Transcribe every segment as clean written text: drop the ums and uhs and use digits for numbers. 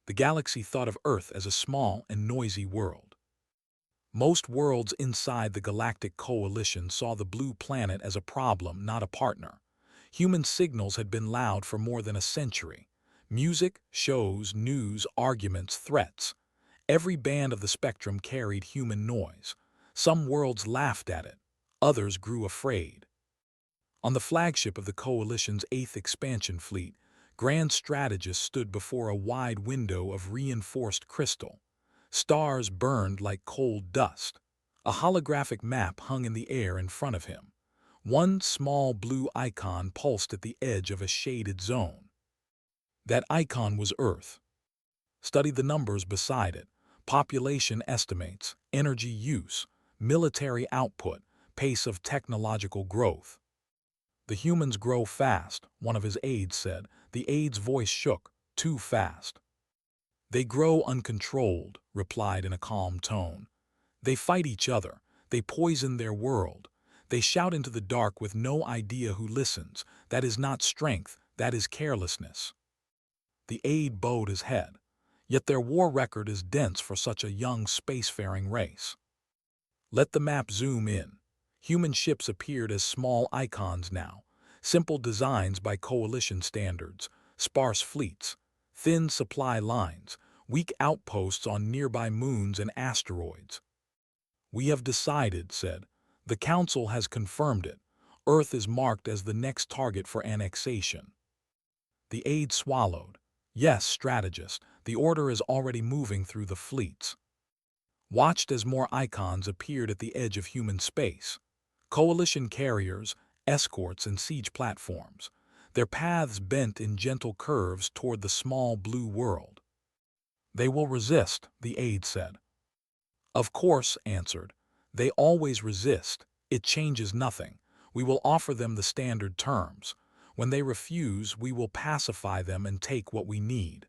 The galaxy thought of Earth as a small and noisy world. Most worlds inside the Galactic Coalition saw the blue planet as a problem, not a partner. Human signals had been loud for more than a century. Music, shows, news, arguments, threats. Every band of the spectrum carried human noise. Some worlds laughed at it. Others grew afraid. On the flagship of the Coalition's 8th expansion fleet, Grand Strategist stood before a wide window of reinforced crystal. Stars burned like cold dust. A holographic map hung in the air in front of him. One small blue icon pulsed at the edge of a shaded zone. That icon was Earth. Study the numbers beside it. Population estimates, energy use, military output, pace of technological growth. "The humans grow fast," one of his aides said. The aide's voice shook. "Too fast." "They grow uncontrolled," replied in a calm tone. "They fight each other. They poison their world. They shout into the dark with no idea who listens. That is not strength, that is carelessness." The aide bowed his head. Yet their war record is dense for such a young spacefaring race. Let the map zoom in. Human ships appeared as small icons now, simple designs by Coalition standards, sparse fleets, thin supply lines, weak outposts on nearby moons and asteroids. "We have decided," said. "The Council has confirmed it. Earth is marked as the next target for annexation." The aide swallowed. "Yes, strategist, the order is already moving through the fleets." Watched as more icons appeared at the edge of human space. Coalition carriers, escorts, and siege platforms. Their paths bent in gentle curves toward the small blue world. "They will resist," the aide said. "Of course," answered. "They always resist. It changes nothing. We will offer them the standard terms. When they refuse, we will pacify them and take what we need."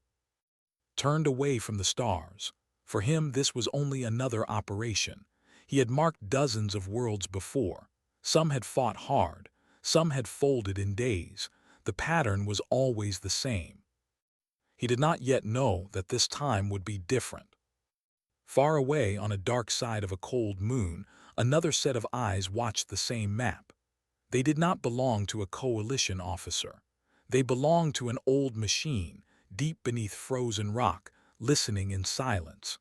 Turned away from the stars. For him, this was only another operation. He had marked dozens of worlds before. Some had fought hard. Some had folded in days. The pattern was always the same. He did not yet know that this time would be different. Far away on a dark side of a cold moon, another set of eyes watched the same map. They did not belong to a Coalition officer. They belonged to an old machine, deep beneath frozen rock, listening in silence.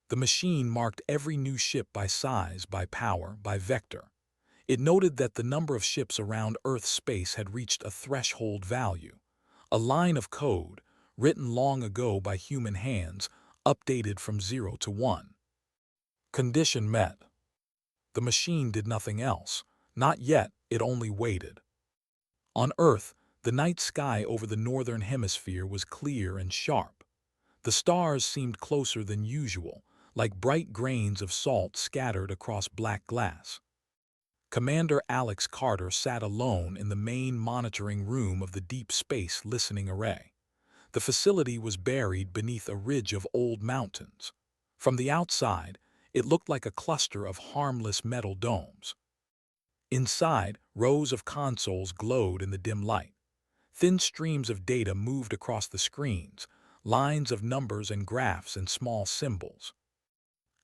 The machine marked every new ship by size, by power, by vector. It noted that the number of ships around Earth's space had reached a threshold value. A line of code, written long ago by human hands, updated from 0 to 1. Condition met. The machine did nothing else. Not yet, it only waited. On Earth, the night sky over the northern hemisphere was clear and sharp. The stars seemed closer than usual, like bright grains of salt scattered across black glass. Commander Alex Carter sat alone in the main monitoring room of the Deep Space Listening Array. The facility was buried beneath a ridge of old mountains. From the outside, it looked like a cluster of harmless metal domes. Inside, rows of consoles glowed in the dim light. Thin streams of data moved across the screens, lines of numbers and graphs and small symbols.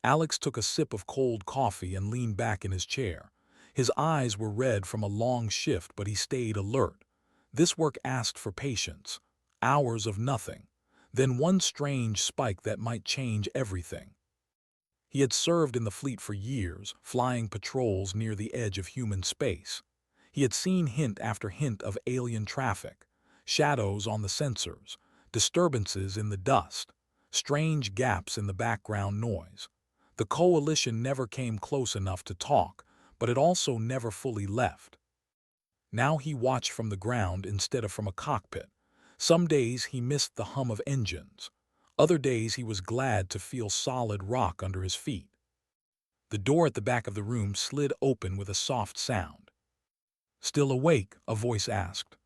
Alex took a sip of cold coffee and leaned back in his chair. His eyes were red from a long shift, but he stayed alert. This work asked for patience. Hours of nothing. Then one strange spike that might change everything. He had served in the fleet for years, flying patrols near the edge of human space. He had seen hint after hint of alien traffic, shadows on the sensors, disturbances in the dust, strange gaps in the background noise. The Coalition never came close enough to talk, but it also never fully left. Now he watched from the ground instead of from a cockpit. Some days he missed the hum of engines. Other days he was glad to feel solid rock under his feet. The door at the back of the room slid open with a soft sound. "Still awake?" a voice asked.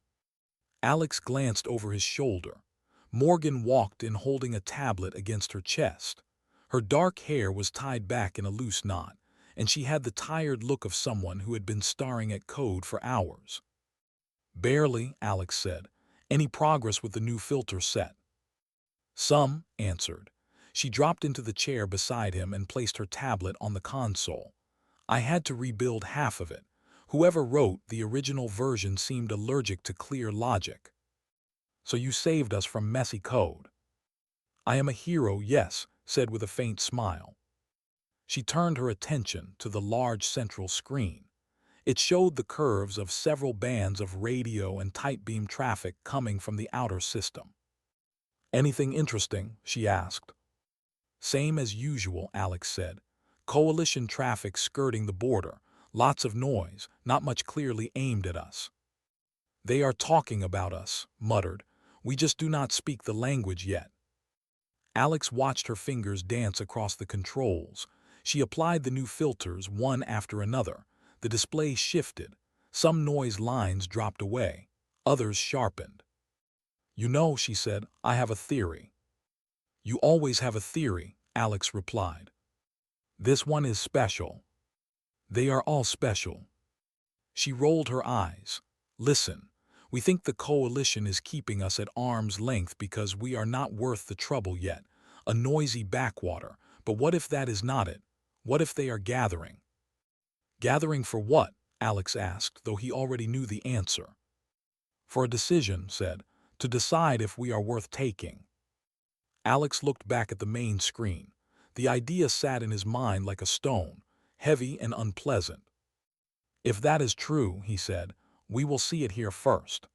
Alex glanced over his shoulder. Morgan walked in holding a tablet against her chest. Her dark hair was tied back in a loose knot, and she had the tired look of someone who had been staring at code for hours. "Barely," Alex said. "Any progress with the new filter set?" Some answered. She dropped into the chair beside him and placed her tablet on the console. I had to rebuild half of it. Whoever wrote the original version seemed allergic to clear logic. So you saved us from messy code. I am a hero, yes, said with a faint smile. She turned her attention to the large central screen. It showed the curves of several bands of radio and tight beam traffic coming from the outer system. Anything interesting? She asked. Same as usual, Alex said. Coalition traffic skirting the border. Lots of noise, not much clearly aimed at us. They are talking about us, muttered. We just do not speak the language yet. Alex watched her fingers dance across the controls. She applied the new filters one after another. The display shifted. Some noise lines dropped away. Others sharpened. You know, she said, I have a theory. You always have a theory, Alex replied. This one is special. They are all special. She rolled her eyes. Listen, we think the coalition is keeping us at arm's length because we are not worth the trouble yet. A noisy backwater. But what if that is not it? What if they are gathering? Gathering for what? Alex asked, though he already knew the answer. For a decision, said, to decide if we are worth taking. Alex looked back at the main screen. The idea sat in his mind like a stone, heavy and unpleasant. If that is true, he said, we will see it here first.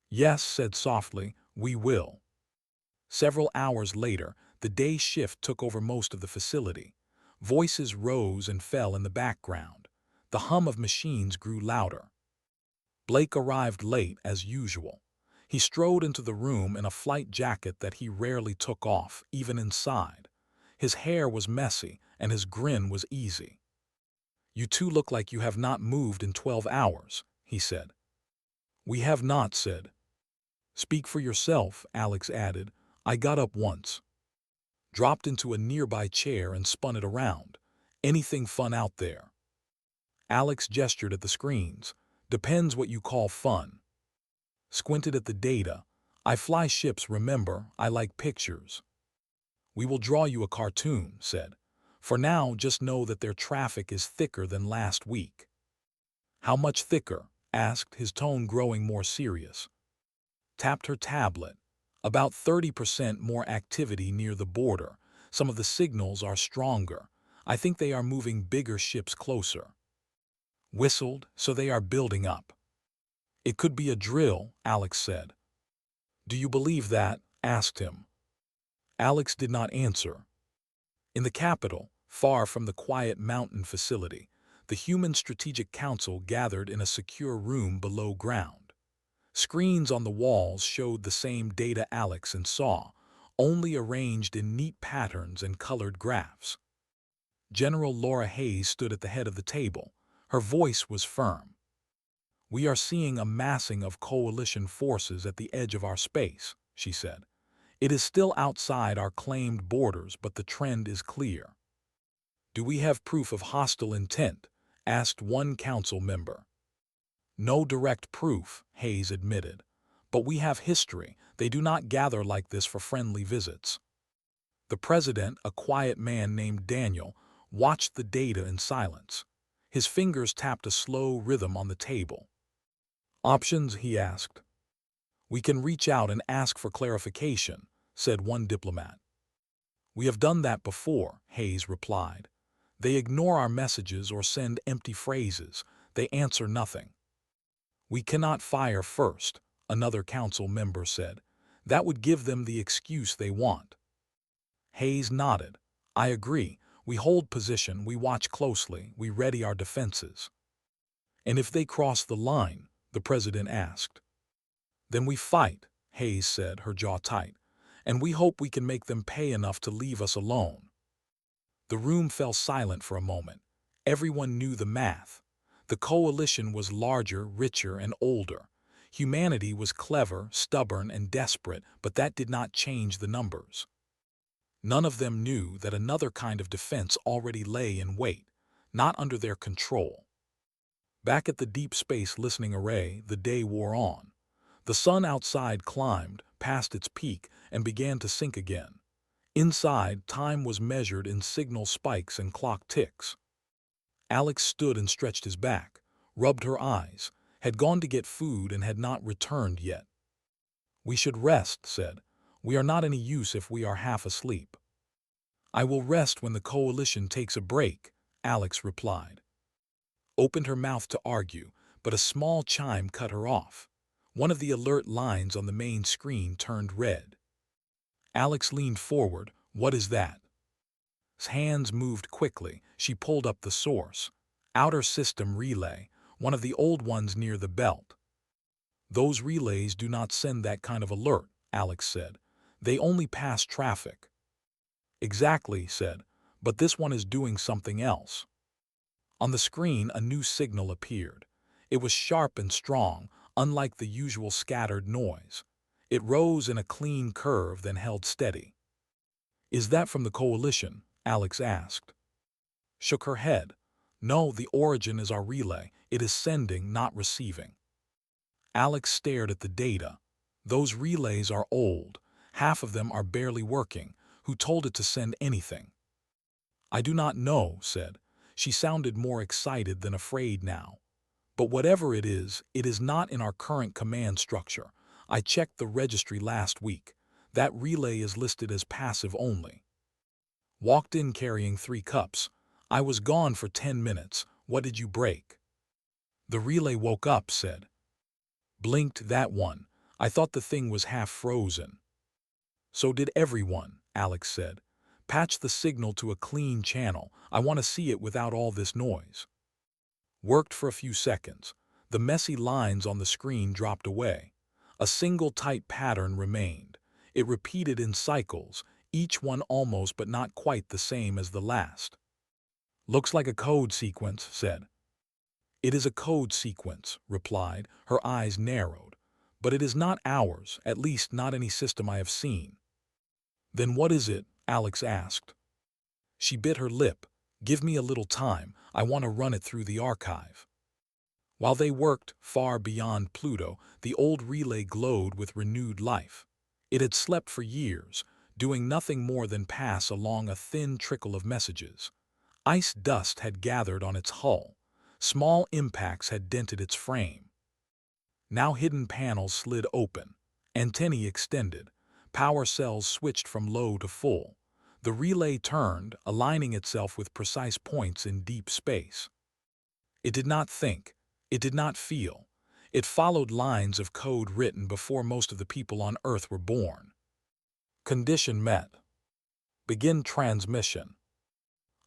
Yes, said softly, we will. Several hours later, the day shift took over most of the facility. Voices rose and fell in the background. The hum of machines grew louder. Blake arrived late, as usual. He strode into the room in a flight jacket that he rarely took off, even inside. His hair was messy, and his grin was easy. You two look like you have not moved in 12 hours, he said. We have not, said. Speak for yourself, Alex added. I got up once. Dropped into a nearby chair and spun it around. Anything fun out there? Alex gestured at the screens. Depends what you call fun. Squinted at the data. I fly ships, remember, I like pictures. We will draw you a cartoon, said. For now, just know that their traffic is thicker than last week. How much thicker? Asked, his tone growing more serious. Tapped her tablet. About 30% more activity near the border. Some of the signals are stronger. I think they are moving bigger ships closer. Whistled, so they are building up. It could be a drill, Alex said. Do you believe that? Asked him. Alex did not answer. In the capital, far from the quiet mountain facility, the Human Strategic Council gathered in a secure room below ground. Screens on the walls showed the same data Alex saw, only arranged in neat patterns and colored graphs. General Laura Hayes stood at the head of the table. Her voice was firm. We are seeing a massing of coalition forces at the edge of our space, she said. It is still outside our claimed borders, but the trend is clear. Do we have proof of hostile intent? Asked one council member. No direct proof, Hayes admitted. But we have history. They do not gather like this for friendly visits. The president, a quiet man named Daniel, watched the data in silence. His fingers tapped a slow rhythm on the table. Options, he asked. We can reach out and ask for clarification, said one diplomat. We have done that before, Hayes replied. They ignore our messages or send empty phrases. They answer nothing. We cannot fire first, another council member said. That would give them the excuse they want. Hayes nodded. I agree. We hold position, we watch closely, we ready our defenses. And if they cross the line, the president asked. Then we fight, Hayes said, her jaw tight. And we hope we can make them pay enough to leave us alone. The room fell silent for a moment. Everyone knew the math. The coalition was larger, richer, and older. Humanity was clever, stubborn, and desperate, but that did not change the numbers. None of them knew that another kind of defense already lay in wait, not under their control. Back at the deep space listening array, the day wore on. The sun outside climbed past its peak, and began to sink again. Inside, time was measured in signal spikes and clock ticks. Alex stood and stretched his back, rubbed her eyes, had gone to get food and had not returned yet. "We should rest," said. "We are not any use if we are half asleep." "I will rest when the coalition takes a break," Alex replied. Opened her mouth to argue, but a small chime cut her off. One of the alert lines on the main screen turned red. Alex leaned forward. "What is that?" His hands moved quickly. She pulled up the source. "Outer System Relay, one of the old ones near the belt." "Those relays do not send that kind of alert," Alex said. "They only pass traffic." "Exactly," said, "but this one is doing something else." On the screen, a new signal appeared. It was sharp and strong, unlike the usual scattered noise. It rose in a clean curve, then held steady. "Is that from the coalition?" Alex asked. Shook her head. "No, the origin is our relay. It is sending, not receiving." Alex stared at the data. "Those relays are old. Half of them are barely working. Who told it to send anything?" "I do not know," said. She sounded more excited than afraid now. "But whatever it is not in our current command structure. I checked the registry last week. That relay is listed as passive only." "Walked in carrying 3 cups. I was gone for 10 minutes. What did you break?" "The relay woke up," said. "Blinked, that one. I thought the thing was half frozen." "So did everyone," Alex said. "Patch the signal to a clean channel. I want to see it without all this noise." Worked for a few seconds. The messy lines on the screen dropped away. A single tight pattern remained. It repeated in cycles, each one almost but not quite the same as the last. "Looks like a code sequence," said. "It is a code sequence," replied. Her eyes narrowed. "But it is not ours, at least not any system I have seen." "Then what is it?" Alex asked. She bit her lip. "Give me a little time. I want to run it through the archive." While they worked, far beyond Pluto, the old relay glowed with renewed life. It had slept for years, doing nothing more than pass along a thin trickle of messages. Ice dust had gathered on its hull. Small impacts had dented its frame. Now hidden panels slid open. Antennae extended. Power cells switched from low to full. The relay turned, aligning itself with precise points in deep space. It did not think. It did not feel. It followed lines of code written before most of the people on Earth were born. Condition met. Begin transmission.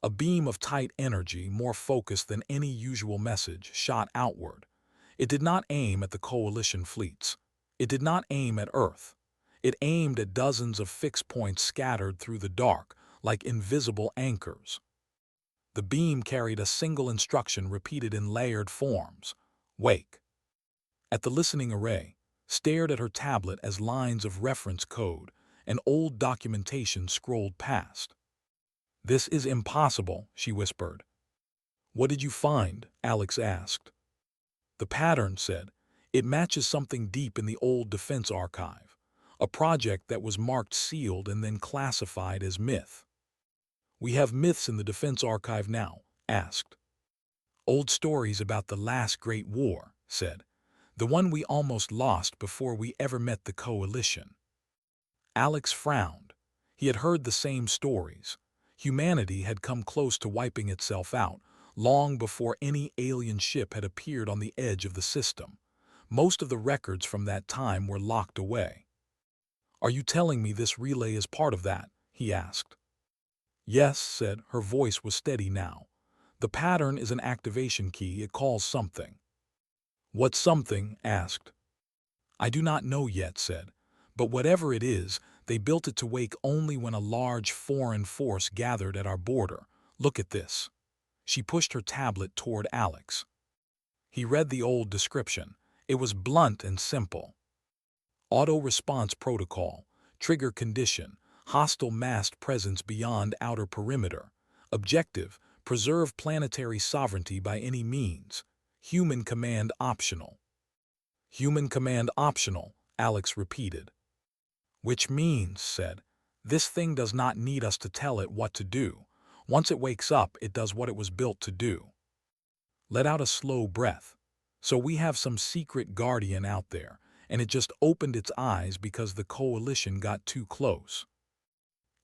A beam of tight energy, more focused than any usual message, shot outward. It did not aim at the coalition fleets. It did not aim at Earth. It aimed at dozens of fixed points scattered through the dark, like invisible anchors. The beam carried a single instruction repeated in layered forms: "Wake." At the listening array, stared at her tablet as lines of reference code and old documentation scrolled past. "This is impossible," she whispered. "What did you find?" Alex asked. "The pattern," said. "It matches something deep in the old defense archive. A project that was marked sealed and then classified as myth." "We have myths in the defense archive now?" asked. "Old stories about the last great war," said. "The one we almost lost before we ever met the coalition." Alex frowned. He had heard the same stories. Humanity had come close to wiping itself out, long before any alien ship had appeared on the edge of the system. Most of the records from that time were locked away. "Are you telling me this relay is part of that?" he asked. "Yes," said. Her voice was steady now. "The pattern is an activation key. It calls something." "What something?" asked. "I do not know yet," said. "But whatever it is, they built it to wake only when a large foreign force gathered at our border. Look at this." She pushed her tablet toward Alex. He read the old description. It was blunt and simple. Auto-response protocol, trigger condition, hostile massed presence beyond outer perimeter. Objective, preserve planetary sovereignty by any means. Human command optional. "Human command optional," Alex repeated. Which means, said, this thing does not need us to tell it what to do. Once it wakes up, it does what it was built to do. Let out a slow breath. So we have some secret guardian out there, and it just opened its eyes because the coalition got too close.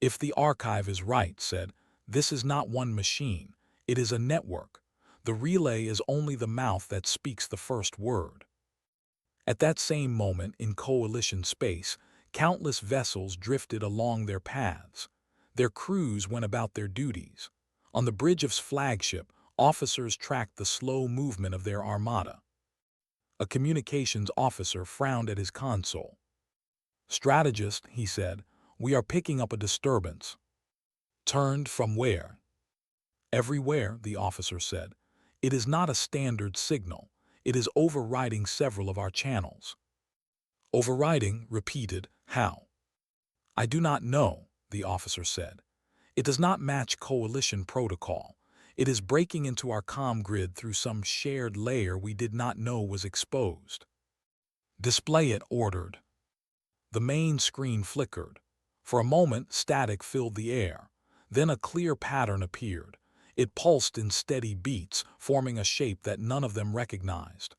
If the archive is right, said, this is not one machine, it is a network. The relay is only the mouth that speaks the first word. At that same moment in coalition space, countless vessels drifted along their paths. Their crews went about their duties. On the bridge of flagship, officers tracked the slow movement of their armada. A communications officer frowned at his console. Strategist, he said, we are picking up a disturbance. Turned from where? Everywhere, the officer said. It is not a standard signal. It is overriding several of our channels. Overriding, repeated, how? I do not know, the officer said. It does not match coalition protocol. It is breaking into our comm grid through some shared layer we did not know was exposed. Display it, ordered. The main screen flickered. For a moment, static filled the air. Then a clear pattern appeared. It pulsed in steady beats, forming a shape that none of them recognized.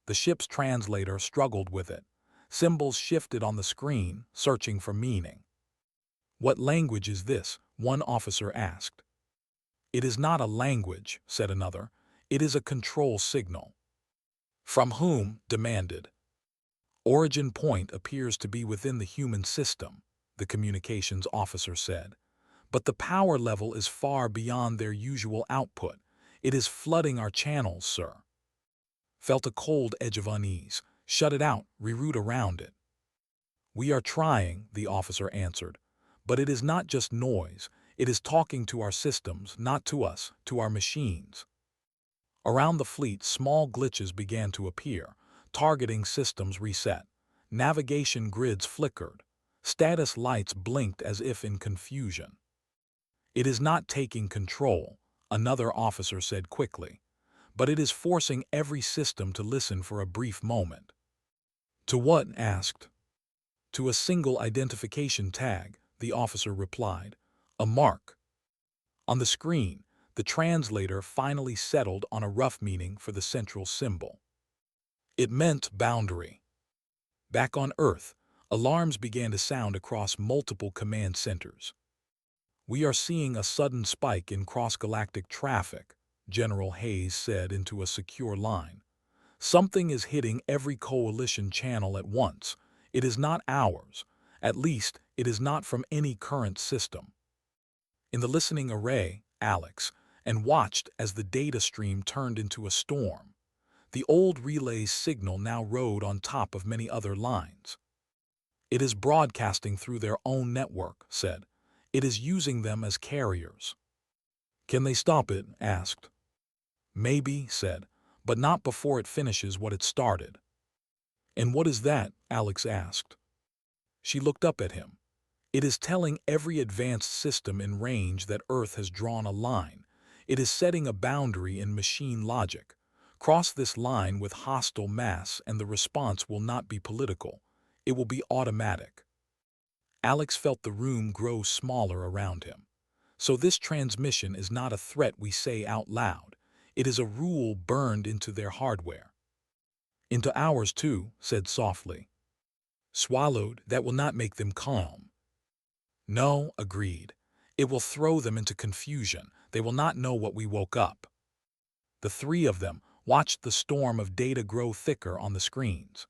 The ship's translator struggled with it. Symbols shifted on the screen, searching for meaning. What language is this? One officer asked. It is not a language, said another. It is a control signal. From whom? Demanded. Origin point appears to be within the human system, the communications officer said. But the power level is far beyond their usual output. It is flooding our channels, sir. Felt a cold edge of unease. Shut it out, reroute around it. We are trying, the officer answered. But it is not just noise. It is talking to our systems, not to us, to our machines. Around the fleet, small glitches began to appear. Targeting systems reset. Navigation grids flickered. Status lights blinked as if in confusion. It is not taking control, another officer said quickly. But it is forcing every system to listen for a brief moment. To what? Asked. To a single identification tag, the officer replied. A mark. On the screen, the translator finally settled on a rough meaning for the central symbol. It meant boundary. Back on Earth, alarms began to sound across multiple command centers. We are seeing a sudden spike in cross-galactic traffic, General Hayes said into a secure line. Something is hitting every coalition channel at once. It is not ours. At least, it is not from any current system. In the listening array, Alex, and watched as the data stream turned into a storm. The old relay's signal now rode on top of many other lines. It is broadcasting through their own network, said. It is using them as carriers. Can they stop it? Asked. Maybe, said, but not before it finishes what it started. And what is that? Alex asked. She looked up at him. It is telling every advanced system in range that Earth has drawn a line. It is setting a boundary in machine logic. Cross this line with hostile mass and the response will not be political. It will be automatic. Alex felt the room grow smaller around him. So this transmission is not a threat we say out loud. It is a rule burned into their hardware. Into ours too, said softly. Swallowed, that will not make them calm. No, agreed. It will throw them into confusion. They will not know what we woke up. The three of them watched the storm of data grow thicker on the screens.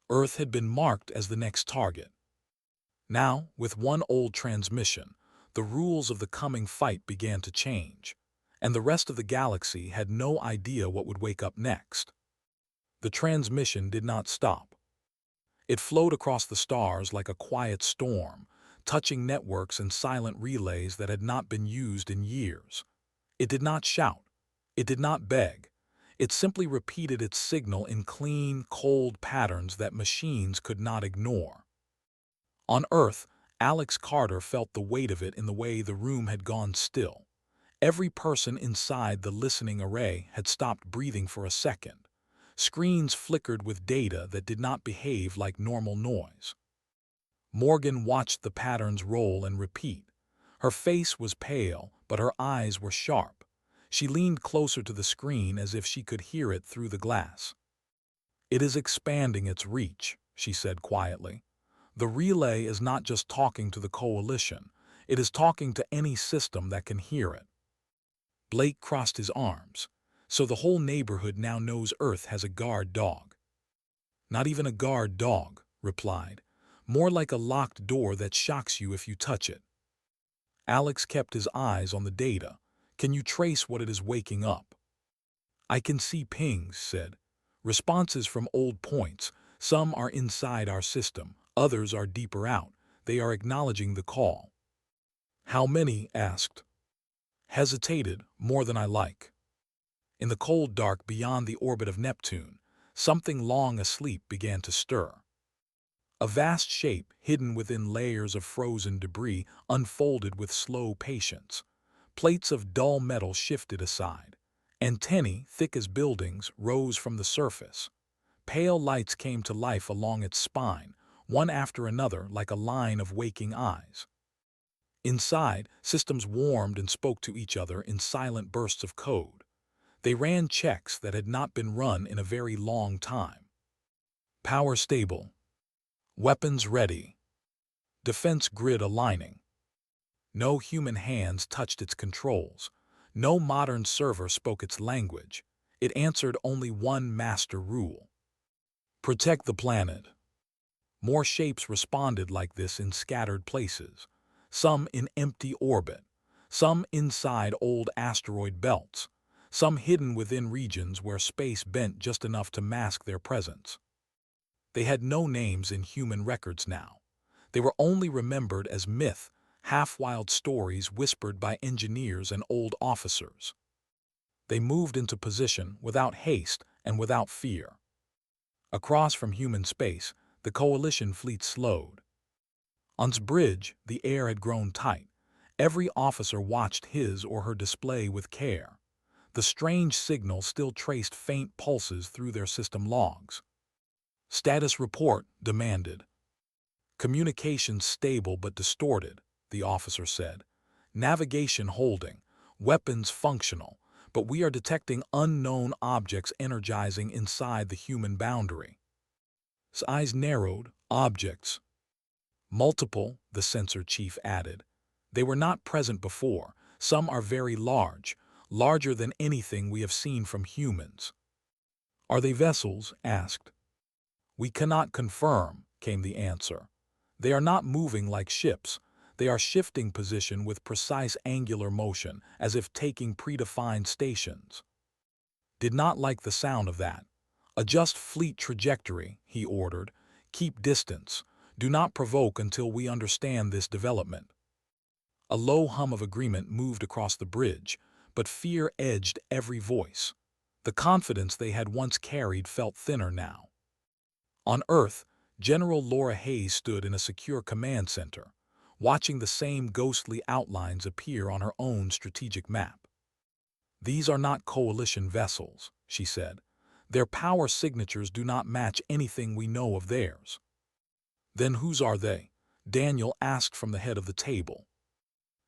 Earth had been marked as the next target. Now, with one old transmission, the rules of the coming fight began to change, and the rest of the galaxy had no idea what would wake up next. The transmission did not stop. It flowed across the stars like a quiet storm, touching networks and silent relays that had not been used in years. It did not shout. It did not beg. It simply repeated its signal in clean, cold patterns that machines could not ignore. On Earth, Alex Carter felt the weight of it in the way the room had gone still. Every person inside the listening array had stopped breathing for a second. Screens flickered with data that did not behave like normal noise. Morgan watched the patterns roll and repeat. Her face was pale, but her eyes were sharp. She leaned closer to the screen as if she could hear it through the glass. "It is expanding its reach," she said quietly. "The relay is not just talking to the coalition, it is talking to any system that can hear it." Blake crossed his arms. "So the whole neighborhood now knows Earth has a guard dog." "Not even a guard dog," replied. "More like a locked door that shocks you if you touch it." Alex kept his eyes on the data. "Can you trace what it is waking up?" "I can see pings," said. "Responses from old points. Some are inside our system, others are deeper out. They are acknowledging the call." "How many?" asked. Hesitated. "More than I like." In the cold dark beyond the orbit of Neptune, something long asleep began to stir. A vast shape, hidden within layers of frozen debris, unfolded with slow patience. Plates of dull metal shifted aside. Antennae, thick as buildings, rose from the surface. Pale lights came to life along its spine, one after another like a line of waking eyes. Inside, systems warmed and spoke to each other in silent bursts of code. They ran checks that had not been run in a very long time. Power stable. Weapons ready. Defense grid aligning. No human hands touched its controls. No modern server spoke its language. It answered only one master rule: protect the planet. More shapes responded like this in scattered places. Some in empty orbit. Some inside old asteroid belts. Some hidden within regions where space bent just enough to mask their presence. They had no names in human records now. They were only remembered as myth, half-wild stories whispered by engineers and old officers. They moved into position without haste and without fear. Across from human space, the coalition fleet slowed. On its bridge, the air had grown tight. Every officer watched his or her display with care. The strange signal still traced faint pulses through their system logs. "Status report," demanded. "Communications stable but distorted," the officer said. "Navigation holding, weapons functional, but we are detecting unknown objects energizing inside the human boundary." His eyes narrowed. "Objects." "Multiple," the sensor chief added. "They were not present before. Some are very large, larger than anything we have seen from humans." "Are they vessels?" asked. "We cannot confirm," came the answer. "They are not moving like ships. They are shifting position with precise angular motion, as if taking predefined stations." Did not like the sound of that. "Adjust fleet trajectory," he ordered. "Keep distance. Do not provoke until we understand this development." A low hum of agreement moved across the bridge, but fear edged every voice. The confidence they had once carried felt thinner now. On Earth, General Laura Hayes stood in a secure command center, watching the same ghostly outlines appear on her own strategic map. "These are not coalition vessels," she said. "Their power signatures do not match anything we know of theirs." "Then whose are they?" Daniel asked from the head of the table.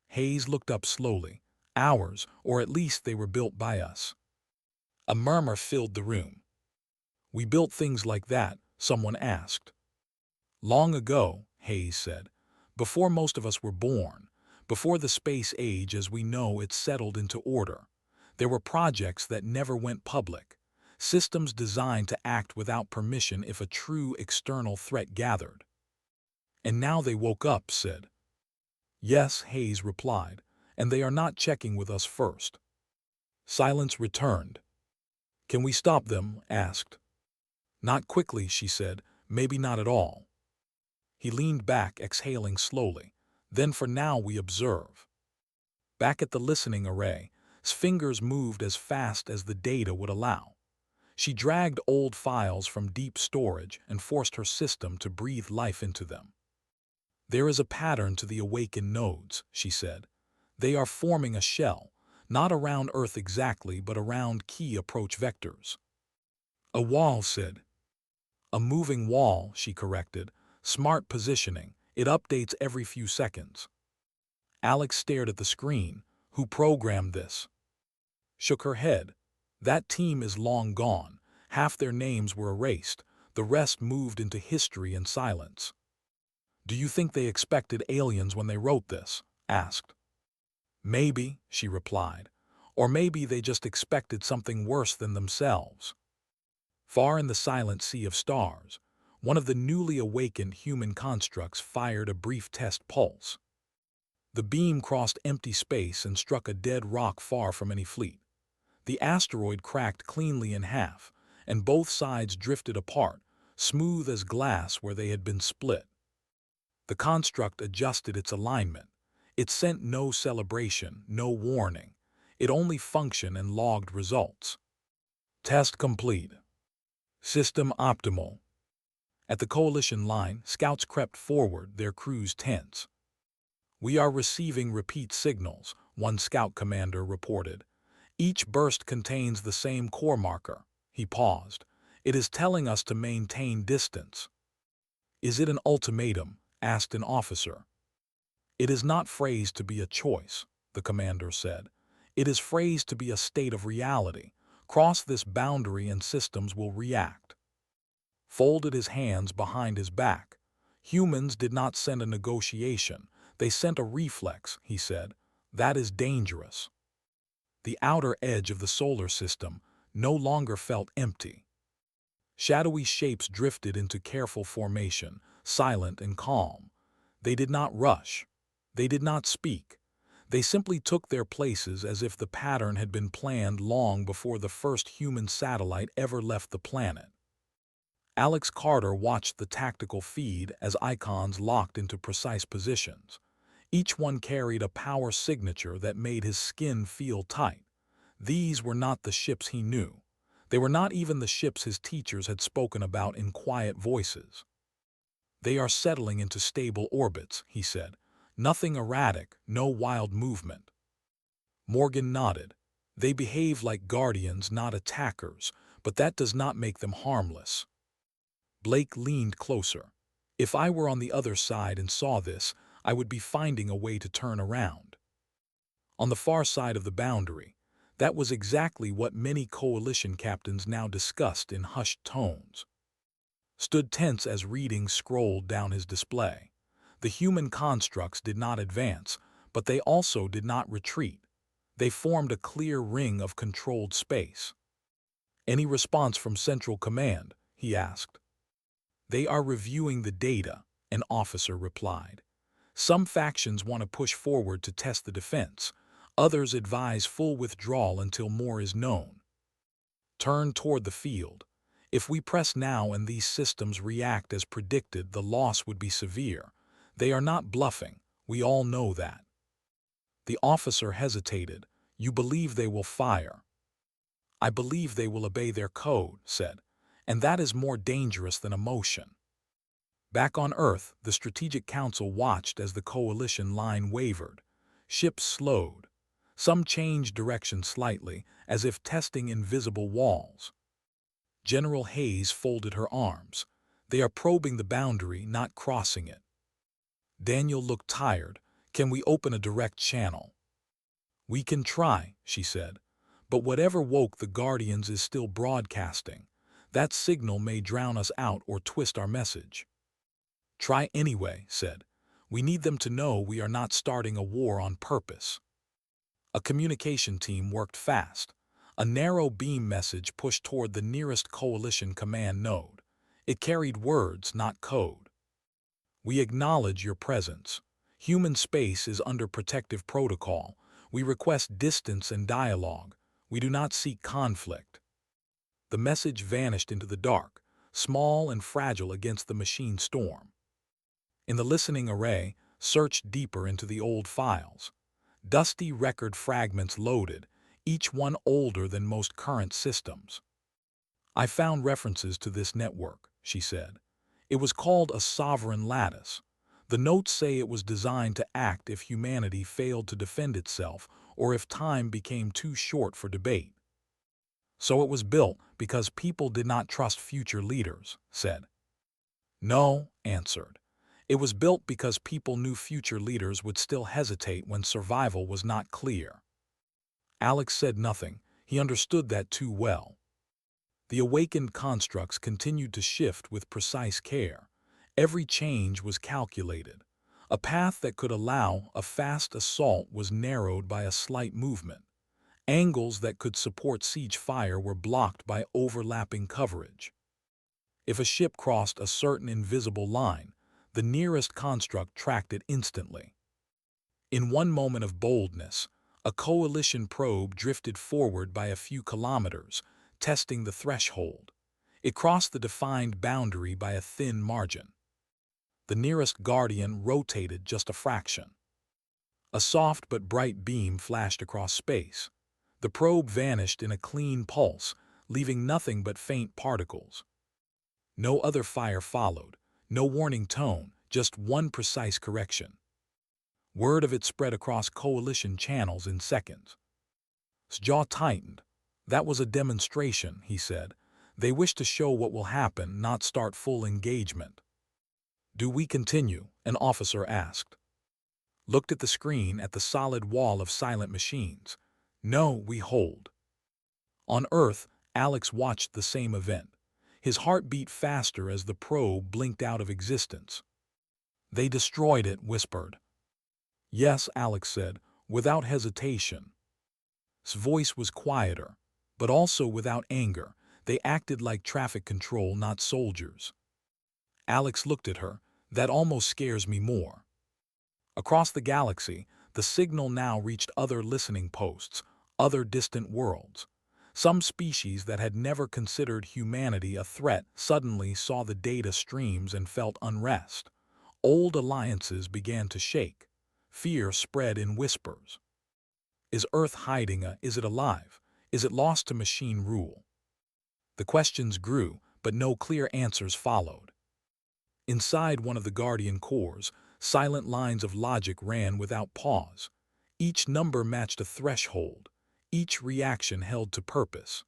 Hayes looked up slowly. "Ours, or at least they were built by us." A murmur filled the room. "We built things like that?" someone asked. "Long ago," Hayes said. "Before most of us were born. Before the space age as we know it settled into order. There were projects that never went public. Systems designed to act without permission if a true external threat gathered." "And now they woke up," said. "Yes," Hayes replied, "and they are not checking with us first." Silence returned. "Can we stop them?" asked. "Not quickly," she said. "Maybe not at all." He leaned back, exhaling slowly. "Then for now we observe." Back at the listening array, his fingers moved as fast as the data would allow. She dragged old files from deep storage and forced her system to breathe life into them. "There is a pattern to the awakened nodes," she said. "They are forming a shell, not around Earth exactly, but around key approach vectors." "A wall," said. "A moving wall," she corrected. "Smart positioning. It updates every few seconds. Alex stared at the screen. Who programmed this? Shook her head. That team is long gone. Half their names were erased. The rest moved into history and silence. Do you think they expected aliens when they wrote this? Asked. Maybe, she replied. Or maybe they just expected something worse than themselves. Far in the silent sea of stars, one of the newly awakened human constructs fired a brief test pulse. The beam crossed empty space and struck a dead rock far from any fleet. The asteroid cracked cleanly in half, and both sides drifted apart, smooth as glass where they had been split. The construct adjusted its alignment. It sent no celebration, no warning. It only functioned and logged results. Test complete. System optimal. At the coalition line, scouts crept forward, their crews tense. We are receiving repeat signals, one scout commander reported. Each burst contains the same core marker. He paused. It is telling us to maintain distance. Is it an ultimatum? Asked an officer. It is not phrased to be a choice, the commander said. It is phrased to be a state of reality. Cross this boundary and systems will react. Folded his hands behind his back. Humans did not send a negotiation. They sent a reflex, he said. That is dangerous. The outer edge of the solar system no longer felt empty. Shadowy shapes drifted into careful formation, silent and calm. They did not rush. They did not speak. They simply took their places as if the pattern had been planned long before the first human satellite ever left the planet. Alex Carter watched the tactical feed as icons locked into precise positions. Each one carried a power signature that made his skin feel tight. These were not the ships he knew. They were not even the ships his teachers had spoken about in quiet voices. They are settling into stable orbits, he said. Nothing erratic, no wild movement. Morgan nodded. They behave like guardians, not attackers, but that does not make them harmless. Blake leaned closer. If I were on the other side and saw this, I would be finding a way to turn around. On the far side of the boundary, that was exactly what many coalition captains now discussed in hushed tones. Stood tense as readings scrolled down his display. The human constructs did not advance, but they also did not retreat. They formed a clear ring of controlled space. Any response from Central Command? He asked. They are reviewing the data, an officer replied. Some factions want to push forward to test the defense. Others advise full withdrawal until more is known. Turn toward the field. If we press now and these systems react as predicted, the loss would be severe. They are not bluffing. We all know that. The officer hesitated. You believe they will fire? I believe they will obey their code, said, and that is more dangerous than emotion. Back on Earth, the Strategic Council watched as the coalition line wavered. Ships slowed. Some changed direction slightly, as if testing invisible walls. General Hayes folded her arms. They are probing the boundary, not crossing it. Daniel looked tired. Can we open a direct channel? We can try, she said. But whatever woke the Guardians is still broadcasting. That signal may drown us out or twist our message. Try anyway, said. We need them to know we are not starting a war on purpose. A communication team worked fast. A narrow beam message pushed toward the nearest coalition command node. It carried words, not code. We acknowledge your presence. Human space is under protective protocol. We request distance and dialogue. We do not seek conflict. The message vanished into the dark, small and fragile against the machine storm. In the listening array, searched deeper into the old files. Dusty record fragments loaded, each one older than most current systems. I found references to this network, she said. It was called a sovereign lattice. The notes say it was designed to act if humanity failed to defend itself or if time became too short for debate. So it was built because people did not trust future leaders, said. No, answered. It was built because people knew future leaders would still hesitate when survival was not clear. Alex said nothing. He understood that too well. The awakened constructs continued to shift with precise care. Every change was calculated. A path that could allow a fast assault was narrowed by a slight movement. Angles that could support siege fire were blocked by overlapping coverage. If a ship crossed a certain invisible line, the nearest construct tracked it instantly. In one moment of boldness, a coalition probe drifted forward by a few kilometers, testing the threshold. It crossed the defined boundary by a thin margin. The nearest Guardian rotated just a fraction. A soft but bright beam flashed across space. The probe vanished in a clean pulse, leaving nothing but faint particles. No other fire followed, no warning tone, just one precise correction. Word of it spread across coalition channels in seconds. His jaw tightened. That was a demonstration, he said. They wish to show what will happen, not start full engagement. Do we continue? An officer asked. Looked at the screen at the solid wall of silent machines. No, we hold. On Earth, Alex watched the same event. His heart beat faster as the probe blinked out of existence. They destroyed it, whispered. Yes, Alex said, without hesitation. His voice was quieter, but also without anger. They acted like traffic control, not soldiers. Alex looked at her. That almost scares me more. Across the galaxy, the signal now reached other listening posts, other distant worlds. Some species that had never considered humanity a threat suddenly saw the data streams and felt unrest. Old alliances began to shake. Fear spread in whispers. Is Earth hiding? Is it alive? Is it lost to machine rule? The questions grew, but no clear answers followed. Inside one of the Guardian cores, silent lines of logic ran without pause. Each number matched a threshold. Each reaction held to purpose.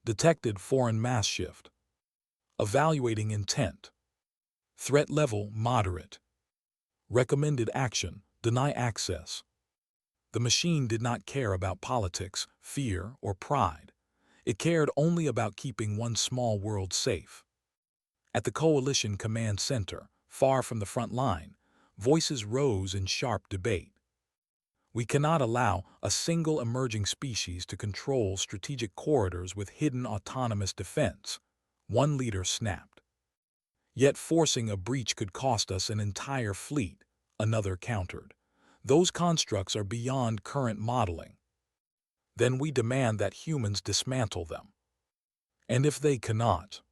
Detected foreign mass shift. Evaluating intent. Threat level moderate. Recommended action, deny access. The machine did not care about politics, fear, or pride. It cared only about keeping one small world safe. At the Coalition Command Center, far from the front line, voices rose in sharp debate. We cannot allow a single emerging species to control strategic corridors with hidden autonomous defense, one leader snapped. Yet forcing a breach could cost us an entire fleet, another countered. Those constructs are beyond current modeling. Then we demand that humans dismantle them. And if they cannot?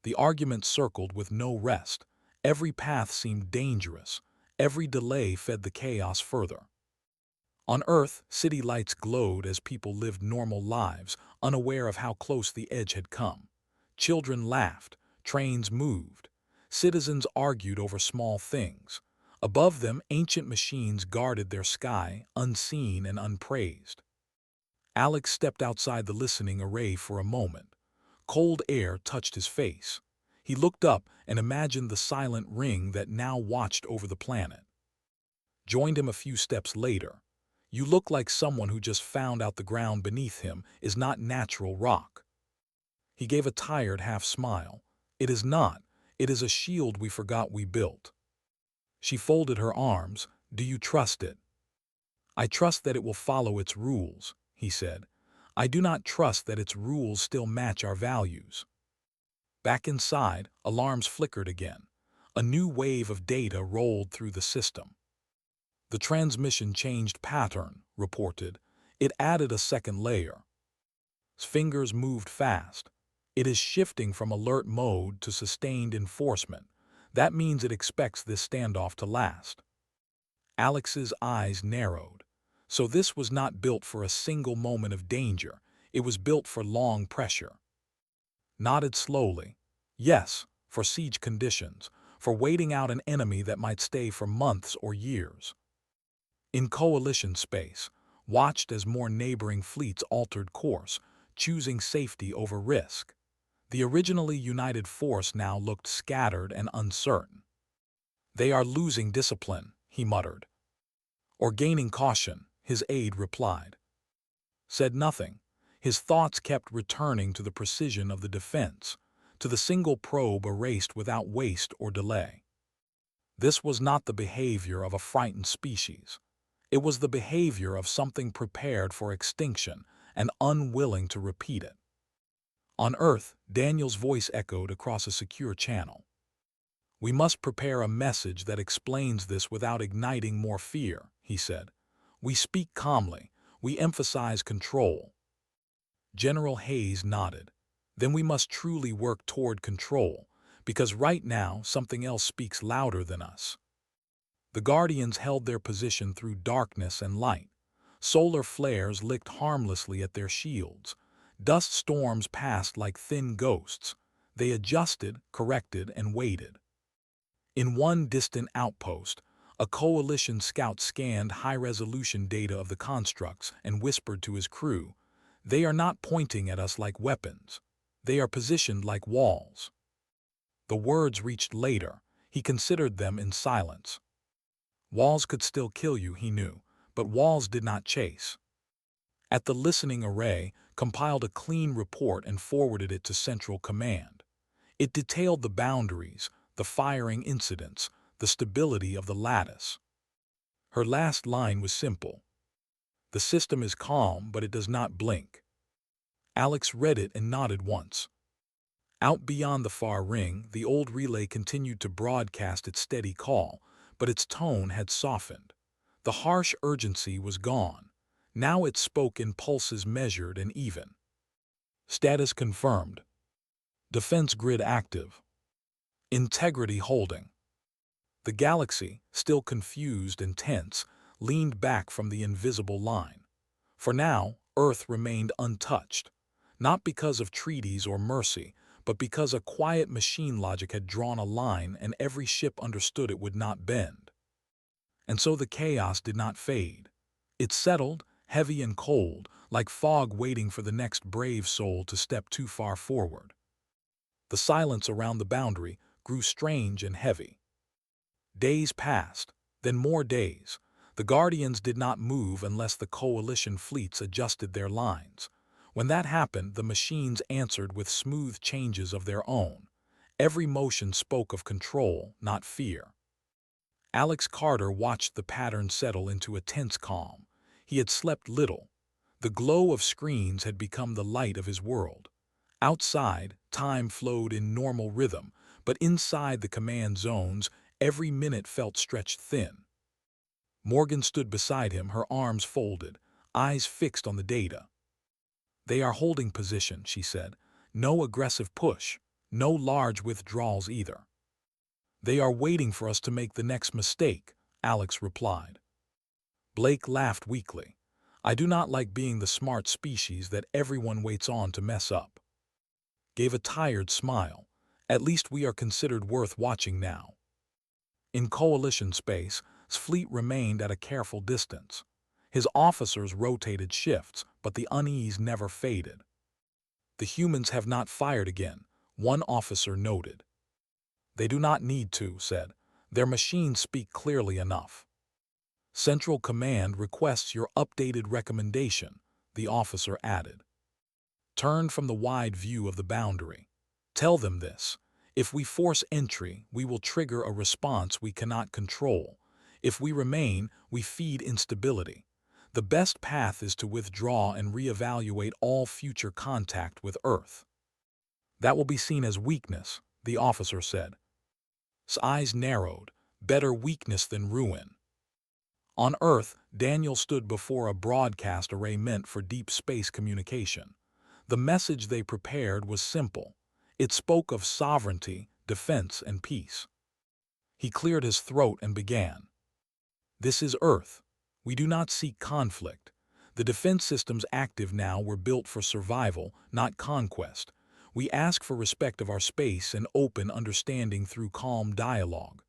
The argument circled with no rest. Every path seemed dangerous. Every delay fed the chaos further. On Earth, city lights glowed as people lived normal lives, unaware of how close the edge had come. Children laughed, trains moved. Citizens argued over small things. Above them, ancient machines guarded their sky, unseen and unpraised. Alex stepped outside the listening array for a moment. Cold air touched his face. He looked up and imagined the silent ring that now watched over the planet. Joined him a few steps later. You look like someone who just found out the ground beneath him is not natural rock. He gave a tired half-smile. It is not. It is a shield we forgot we built. She folded her arms. Do you trust it? I trust that it will follow its rules, he said. I do not trust that its rules still match our values. Back inside, alarms flickered again. A new wave of data rolled through the system. The transmission changed pattern, reported. It added a second layer. His fingers moved fast. It is shifting from alert mode to sustained enforcement. That means it expects this standoff to last. Alex's eyes narrowed. So this was not built for a single moment of danger. It was built for long pressure. Nodded slowly. Yes, for siege conditions, for waiting out an enemy that might stay for months or years. In coalition space, watched as more neighboring fleets altered course, choosing safety over risk. The originally united force now looked scattered and uncertain. "They are losing discipline," he muttered. "Or gaining caution," his aide replied. Said nothing. His thoughts kept returning to the precision of the defense, to the single probe erased without waste or delay. This was not the behavior of a frightened species. It was the behavior of something prepared for extinction and unwilling to repeat it. On Earth, Daniel's voice echoed across a secure channel. "We must prepare a message that explains this without igniting more fear," he said. "We speak calmly. We emphasize control." General Hayes nodded. "Then we must truly work toward control, because right now something else speaks louder than us." The Guardians held their position through darkness and light. Solar flares licked harmlessly at their shields. Dust storms passed like thin ghosts. They adjusted, corrected, and waited. In one distant outpost, a coalition scout scanned high-resolution data of the constructs and whispered to his crew, "They are not pointing at us like weapons. They are positioned like walls." The words reached later. He considered them in silence. Walls could still kill you, he knew, but walls did not chase. At the listening array, compiled a clean report and forwarded it to Central Command. It detailed the boundaries, the firing incidents, the stability of the lattice. Her last line was simple. "The system is calm, but it does not blink." Alex read it and nodded once. Out beyond the far ring, the old relay continued to broadcast its steady call, but its tone had softened. The harsh urgency was gone. Now it spoke in pulses measured and even. "Status confirmed. Defense grid active. Integrity holding." The galaxy, still confused and tense, leaned back from the invisible line. For now, Earth remained untouched, not because of treaties or mercy, but because a quiet machine logic had drawn a line and every ship understood it would not bend. And so the chaos did not fade. It settled, heavy and cold, like fog waiting for the next brave soul to step too far forward. The silence around the boundary grew strange and heavy. Days passed, then more days. The Guardians did not move unless the coalition fleets adjusted their lines. When that happened, the machines answered with smooth changes of their own. Every motion spoke of control, not fear. Alex Carter watched the pattern settle into a tense calm. He had slept little. The glow of screens had become the light of his world. Outside, time flowed in normal rhythm, but inside the command zones, every minute felt stretched thin. Morgan stood beside him, her arms folded, eyes fixed on the data. "They are holding position," she said. "No aggressive push, no large withdrawals either." "They are waiting for us to make the next mistake," Alex replied. Blake laughed weakly. "I do not like being the smart species that everyone waits on to mess up." Gave a tired smile. "At least we are considered worth watching now." In coalition space, fleet remained at a careful distance. His officers rotated shifts, but the unease never faded. "The humans have not fired again," one officer noted. "They do not need to," said. "Their machines speak clearly enough." "Central Command requests your updated recommendation," the officer added. Turned from the wide view of the boundary. "Tell them this. If we force entry, we will trigger a response we cannot control. If we remain, we feed instability. The best path is to withdraw and reevaluate all future contact with Earth." "That will be seen as weakness," the officer said. His eyes narrowed. "Better weakness than ruin." On Earth, Daniel stood before a broadcast array meant for deep space communication. The message they prepared was simple. It spoke of sovereignty, defense, and peace. He cleared his throat and began. "This is Earth. We do not seek conflict. The defense systems active now were built for survival, not conquest. We ask for respect of our space and open understanding through calm dialogue."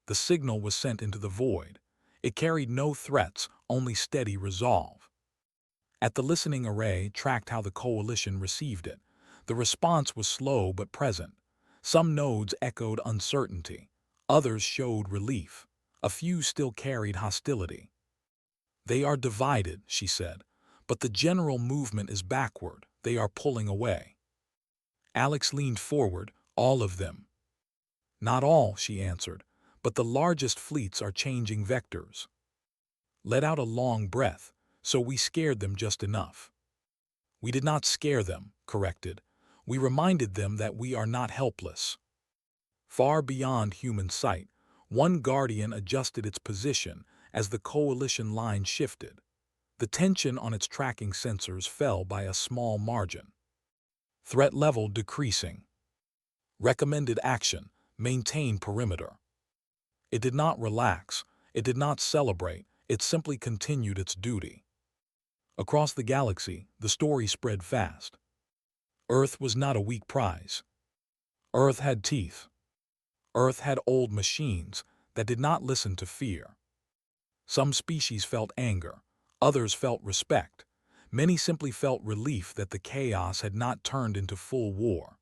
The signal was sent into the void. It carried no threats, only steady resolve. At the listening array tracked how the coalition received it. The response was slow but present. Some nodes echoed uncertainty. Others showed relief. A few still carried hostility. "They are divided," she said, "but the general movement is backward. They are pulling away." Alex leaned forward. "All of them?" "Not all," she answered, "but the largest fleets are changing vectors." Let out a long breath. "So we scared them just enough." "We did not scare them," corrected. "We reminded them that we are not helpless." Far beyond human sight, one Guardian adjusted its position as the coalition line shifted. The tension on its tracking sensors fell by a small margin. Threat level decreasing. Recommended action: maintain perimeter. It did not relax. It did not celebrate. It simply continued its duty. Across the galaxy, the story spread fast. Earth was not a weak prize. Earth had teeth. Earth had old machines that did not listen to fear. Some species felt anger. Others felt respect. Many simply felt relief that the chaos had not turned into full war.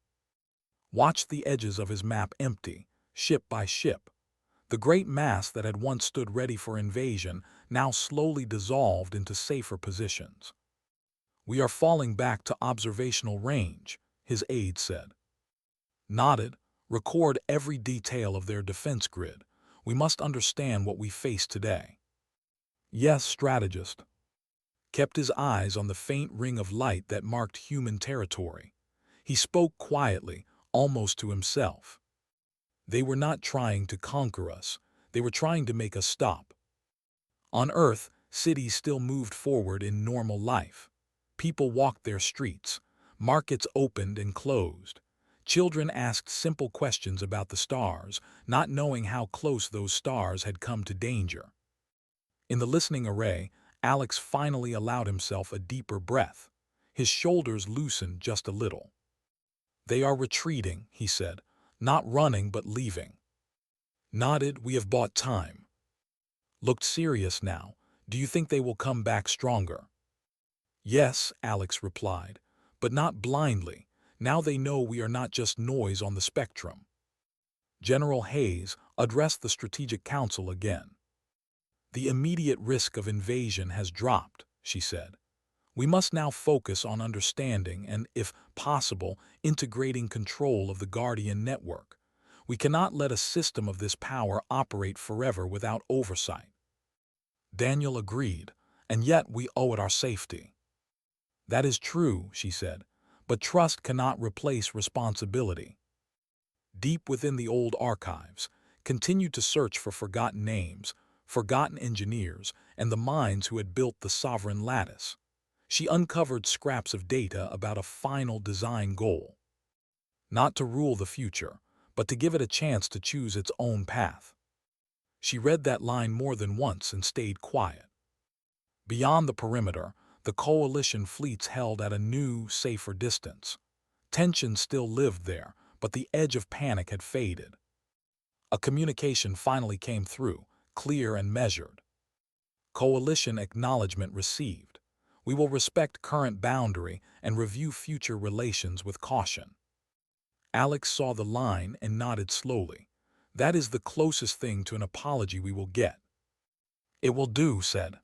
Watch the edges of his map empty, ship by ship. The great mass that had once stood ready for invasion now slowly dissolved into safer positions. "We are falling back to observational range," his aide said. Nodded. "Record every detail of their defense grid. We must understand what we face today." "Yes, strategist." Kept his eyes on the faint ring of light that marked human territory. He spoke quietly, almost to himself. "They were not trying to conquer us. They were trying to make us stop." On Earth, cities still moved forward in normal life. People walked their streets. Markets opened and closed. Children asked simple questions about the stars, not knowing how close those stars had come to danger. In the listening array, Alex finally allowed himself a deeper breath. His shoulders loosened just a little. "They are retreating," he said. "Not running, but leaving." Nodded. "We have bought time." Looked serious now. "Do you think they will come back stronger?" "Yes," Alex replied, "but not blindly. Now they know we are not just noise on the spectrum." General Hayes addressed the Strategic Council again. "The immediate risk of invasion has dropped," she said. "We must now focus on understanding and, if possible, integrating control of the Guardian network. We cannot let a system of this power operate forever without oversight." Daniel agreed. "And yet we owe it our safety." "That is true," she said, "but trust cannot replace responsibility." Deep within the old archives, continued to search for forgotten names, forgotten engineers, and the minds who had built the sovereign lattice. She uncovered scraps of data about a final design goal. Not to rule the future, but to give it a chance to choose its own path. She read that line more than once and stayed quiet. Beyond the perimeter, the coalition fleets held at a new, safer distance. Tension still lived there, but the edge of panic had faded. A communication finally came through, clear and measured. "Coalition acknowledgement received. We will respect current boundary and review future relations with caution." Alex saw the line and nodded slowly. "That is the closest thing to an apology we will get." "It will do," said.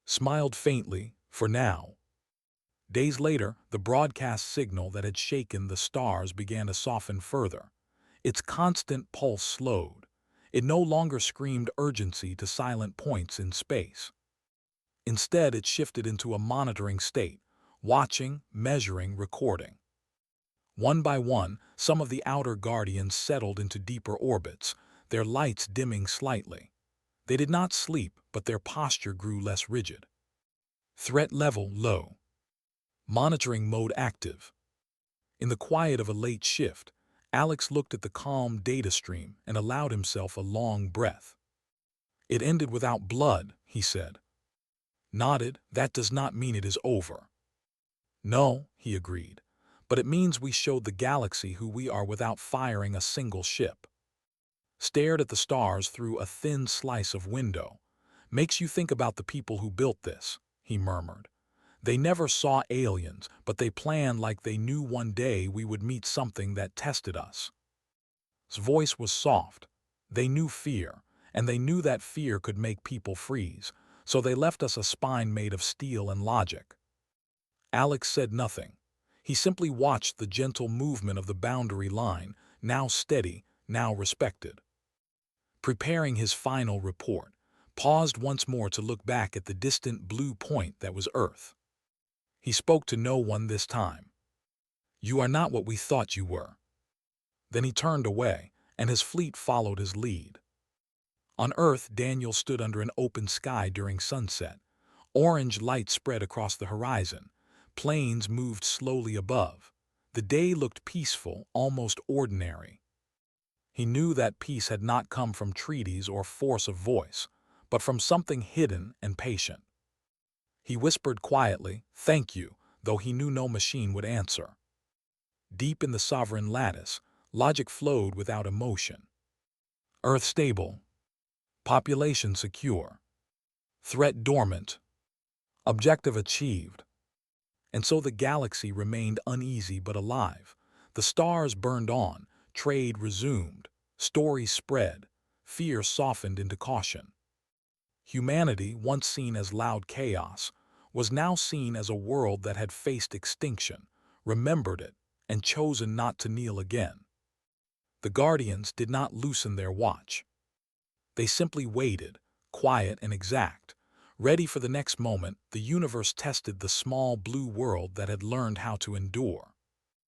Smiled faintly, "for now." Days later, the broadcast signal that had shaken the stars began to soften further. Its constant pulse slowed. It no longer screamed urgency to silent points in space. Instead, it shifted into a monitoring state, watching, measuring, recording. One by one, some of the outer Guardians settled into deeper orbits, their lights dimming slightly. They did not sleep, but their posture grew less rigid. Threat level low. Monitoring mode active. In the quiet of a late shift, Alex looked at the calm data stream and allowed himself a long breath. "It ended without blood," he said. Nodded. "That does not mean it is over." "No," he agreed, "but it means we showed the galaxy who we are without firing a single ship." Stared at the stars through a thin slice of window. "Makes you think about the people who built this," he murmured. "They never saw aliens, but they planned like they knew one day we would meet something that tested us." His voice was soft. They knew fear, and they knew that fear could make people freeze, so they left us a spine made of steel and logic. Alex said nothing. He simply watched the gentle movement of the boundary line, now steady, now respected. Preparing his final report, paused once more to look back at the distant blue point that was Earth. He spoke to no one this time. "You are not what we thought you were." Then he turned away, and his fleet followed his lead. On Earth, Daniel stood under an open sky during sunset. Orange light spread across the horizon. Planes moved slowly above. The day looked peaceful, almost ordinary. He knew that peace had not come from treaties or force of voice, but from something hidden and patient. He whispered quietly, "Thank you," though he knew no machine would answer. Deep in the sovereign lattice, logic flowed without emotion. Earth stable. Population secure. Threat dormant. Objective achieved. And so the galaxy remained uneasy but alive. The stars burned on, trade resumed, stories spread, fear softened into caution. Humanity, once seen as loud chaos, was now seen as a world that had faced extinction, remembered it, and chosen not to kneel again. The Guardians did not loosen their watch. They simply waited, quiet and exact. Ready for the next moment, the universe tested the small blue world that had learned how to endure.